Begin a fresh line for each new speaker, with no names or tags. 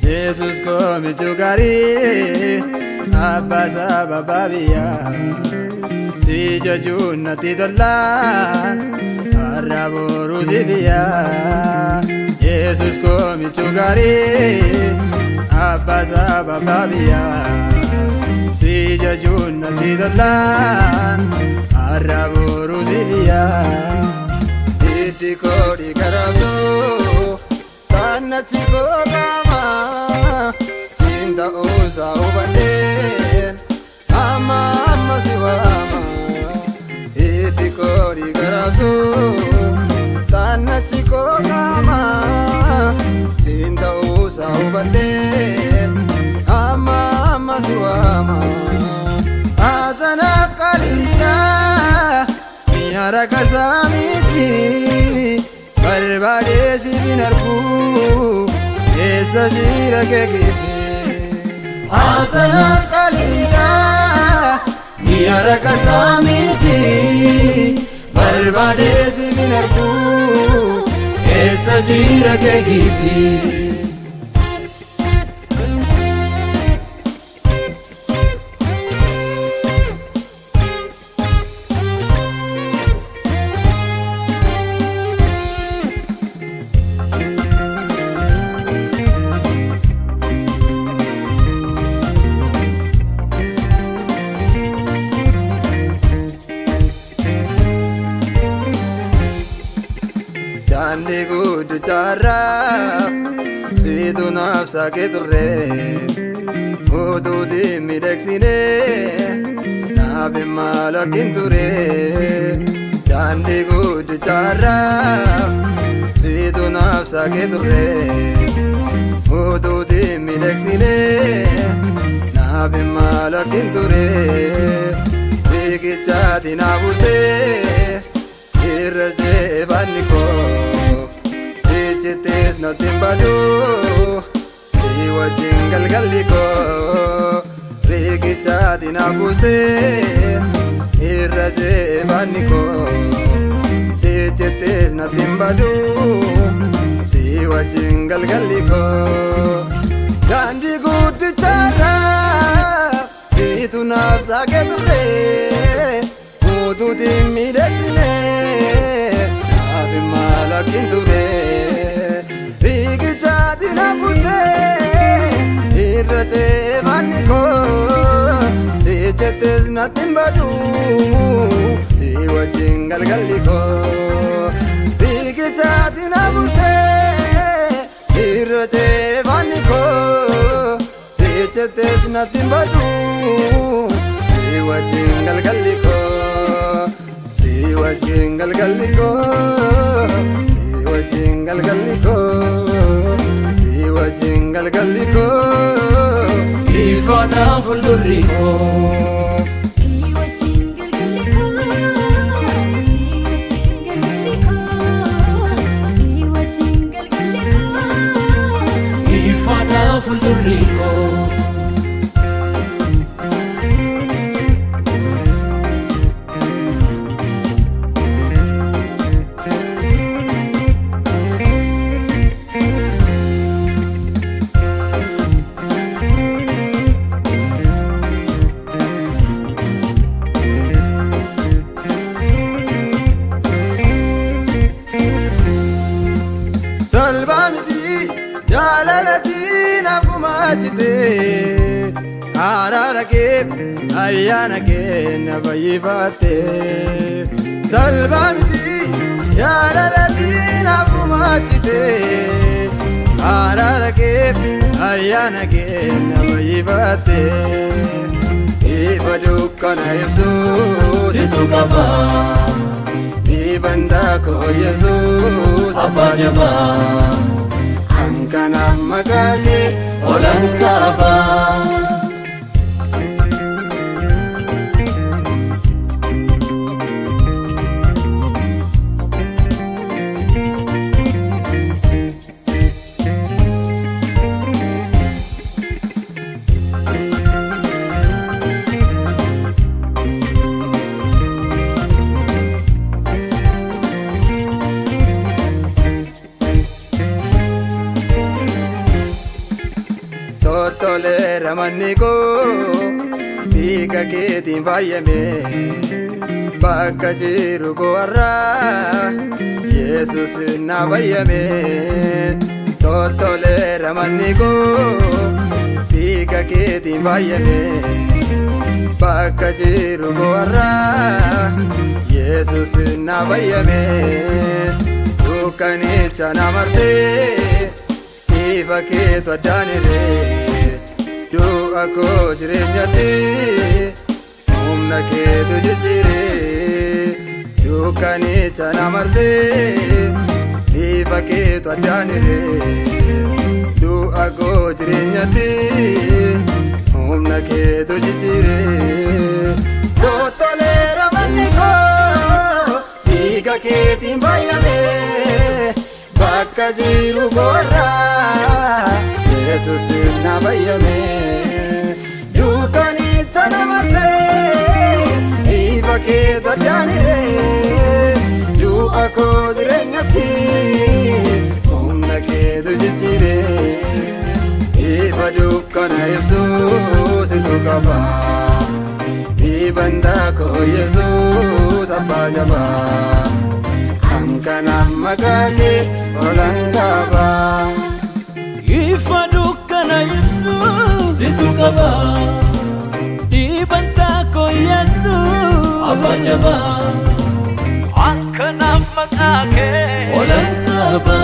Jesus come giocare abbasa bababia si giorno ti dollan arraboru via Jesus come giocare abbasa bababia si giorno ti dollan arraboru via ti cori carazo tanna ci gama cinta usa ubade ama ama siwama iti kori garasu tanna ci gama cinta usa ubade ama ama siwama azana kalina mihara kazamiti barbade si binarku esta gira que quise atana kalina mihara kasamiti barbade si binarku esta gira que quise Janni good charra situ nafsa ke turre udu di mirexine nabe mala kinture Janni good charra situ nafsa ke turre udu di mirexine nabe mala kinture Rikichati nabute irraje vaniko ichitis nothing badu siwa jingal galiko rikichati nabute irraje vaniko ichitis nothing badu siwa jingal galiko gandi good chara itu nafsa ke turre udu di mirexine nabi mala kinture rikichati nabute irraje vaniko sichetes nothing badu siwa jingal galiko rikichati nabute irraje vaniko sichetes nothing badu siwa jingal galiko siwa jingal galiko siwa jingal galiko siwa jingal galiko ifada fulduriko
siwa jingal galiko siwa jingal galiko
ifada fulduriko
salvamiti jalalati nafumachite ararake ayyanake nabayifate salvamiti jalalati nafumachite ararake ayyanake nabayifate ifadukka dukkana ibsu
situ qaba
Dibandaa koo Yesuus
abbaa jabaa
Kanaaf maqaa kee
olan qaba
Tottoleera manni koo dhiiga keetiin faayame bakka jiru koo har'aa Yesuus na fayyame Tottoleera manni koo dhiiga keetiin faayame bakka jiru koo har'aa Yesuus na fayyame dukkanicha na marsee ifa keetu addaaniree du'a koo jireenyatti humna keetu jijjiiree dukkanicha na marsee ifa keetu addaaniree du'a koo jireenyatti humna keetu jijjiiree Tottoleera manni koo dhiiga keetiin faayame bakka jiru koo har'aa Yesuus na fayyame dukkanicha na marsee ifa keetu addaaniree du'a koo jireenyatti humna keetu jijjiiree ifa dukkana ibsu situ qaba Dibandaa koo Yesuus abbaa jabaa Kanaaf maqaa kee olan qaba
ifa dukkana ibsu situ qaba dibandaa koo Yesuus abbaa jabaa kanaaf maqaa kee olan qaba